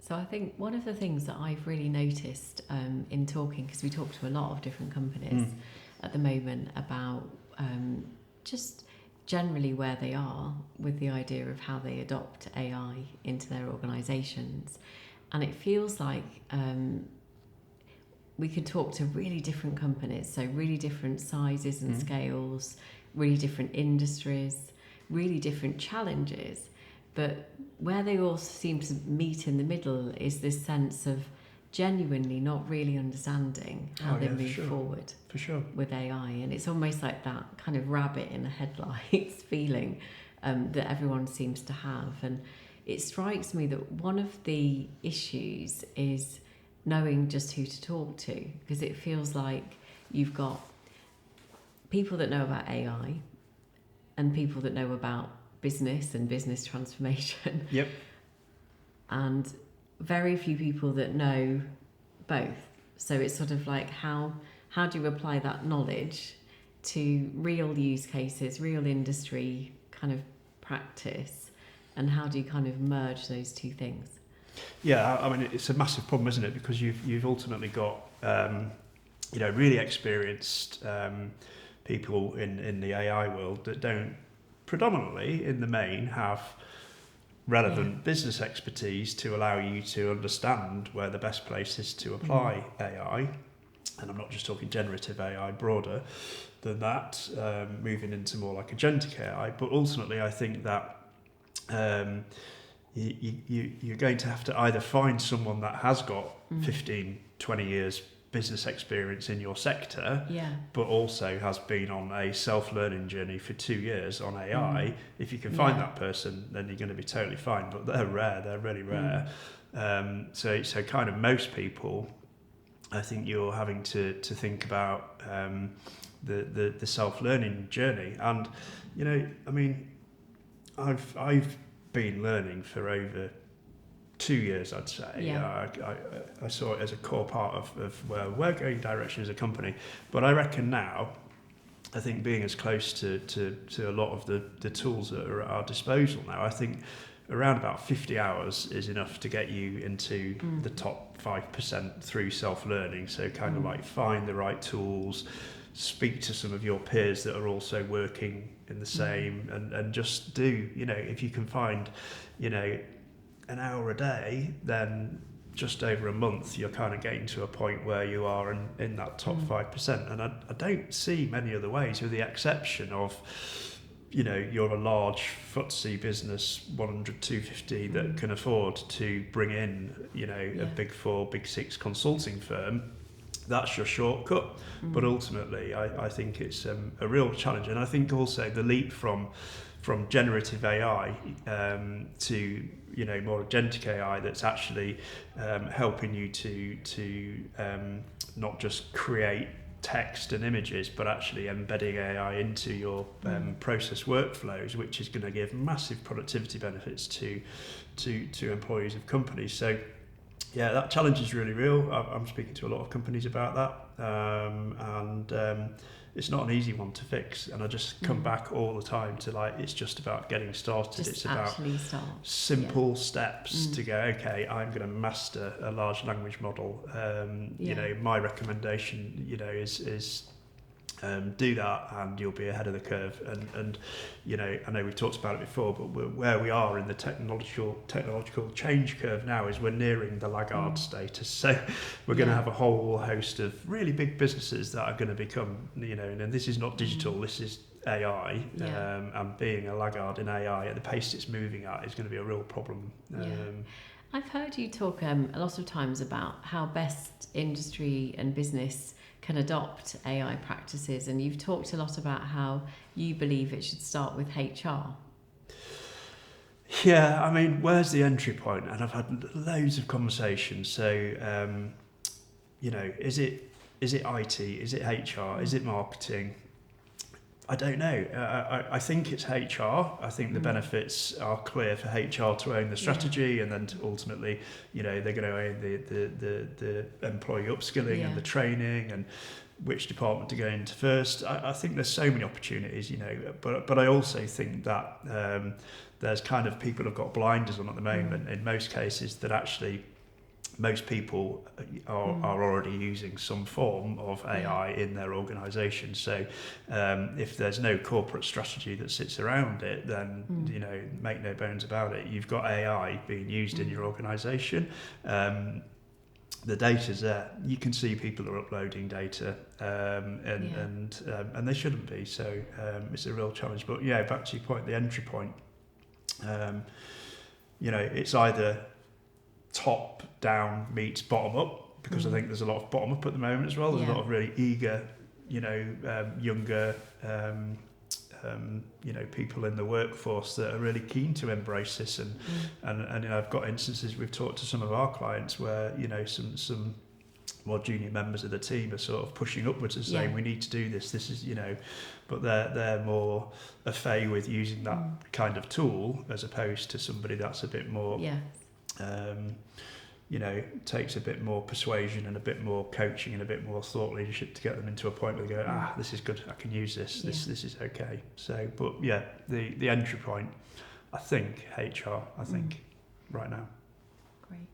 So I think one of the things that I've really noticed in talking, because we talk to a lot of different companies at the moment about just generally where they are with the idea of how they adopt AI into their organisations. And it feels like we could talk to really different companies, so really different sizes and scales, really different industries, really different challenges. But where they all seem to meet in the middle is this sense of genuinely not really understanding how they move forward with AI. And it's almost like that kind of rabbit in the headlights feeling that everyone seems to have. And it strikes me that one of the issues is knowing just who to talk to, because it feels like you've got people that know about AI and people that know about business and business transformation. Yep. And very few people that know both. So it's sort of like how do you apply that knowledge to real use cases, real industry kind of practice, and how do you kind of merge those two things? Yeah, I mean, it's a massive problem, isn't it? Because you've ultimately got really experienced people in the AI world that don't predominantly, in the main, have relevant business expertise to allow you to understand where the best place is to apply AI. And I'm not just talking generative AI, broader than that, moving into more like agentic AI. But ultimately, I think that you're going to have to either find someone that has got 15, 20 years business experience in your sector, but also has been on a self-learning journey for 2 years on AI. If you can find that person, then you're going to be totally fine. But they're rare; they're really rare. So kind of most people, I think you're having to think about the self-learning journey. And I mean, I've been learning for over 2 years, I'd say. I saw it as a core part of where we're going direction as a company. But I reckon now, I think being as close to a lot of the tools that are at our disposal now, I think around about 50 hours is enough to get you into the top 5% through self-learning. So kind of like find the right tools, speak to some of your peers that are also working in the same, and just do, if you can find, an hour a day, then just over a month, you're kind of getting to a point where you are in that top 5%. And I don't see many other ways, with the exception of, you're a large FTSE business, 100, 250, that can afford to bring in, a big 4, big 6 consulting firm. That's your shortcut. But ultimately, I think it's a real challenge. And I think also the leap from generative AI to more agentic AI that's actually helping you to not just create text and images, but actually embedding AI into your process workflows, which is going to give massive productivity benefits to employees of companies. So yeah, that challenge is really real. I'm speaking to a lot of companies about that, and it's not an easy one to fix. And I just come back all the time to it's just about getting started. It's about simple steps to go, okay, I'm going to master a large language model. My recommendation, is do that, and you'll be ahead of the curve. And I know we've talked about it before, but where we are in the technological change curve now is we're nearing the laggard status. So we're going to have a whole host of really big businesses that are going to become, and this is not digital, this is AI, and being a laggard in AI at the pace it's moving at is going to be a real problem. I've heard you talk a lot of times about how best industry and business can adopt AI practices, and you've talked a lot about how you believe it should start with HR. Yeah, I mean, where's the entry point? And I've had loads of conversations. So, is it IT? Is it HR? Is it marketing? I don't know. I think it's HR. I think the benefits are clear for HR to own the strategy, and then to ultimately, they're going to own the employee upskilling and the training, and which department to go into first. I think there's so many opportunities, but I also think that there's kind of people have got blinders on at the moment in most cases, that actually most people are already using some form of AI in their organisation. So if there's no corporate strategy that sits around it, then make no bones about it, you've got AI being used in your organisation. The data's there. You can see people are uploading data, and they shouldn't be. So it's a real challenge. But back to your point, the entry point. It's either top down meets bottom up, because I think there's a lot of bottom up at the moment as well. There's a lot of really eager, younger, people in the workforce that are really keen to embrace this. And I've got instances, we've talked to some of our clients where, some more junior members of the team are sort of pushing upwards and saying, we need to do this. This is, but they're more au fait with using that kind of tool, as opposed to somebody that's a bit more, takes a bit more persuasion and a bit more coaching and a bit more thought leadership to get them into a point where they go, this is good, I can use this, this is okay. So, but the entry point, I think, HR, right now. Great.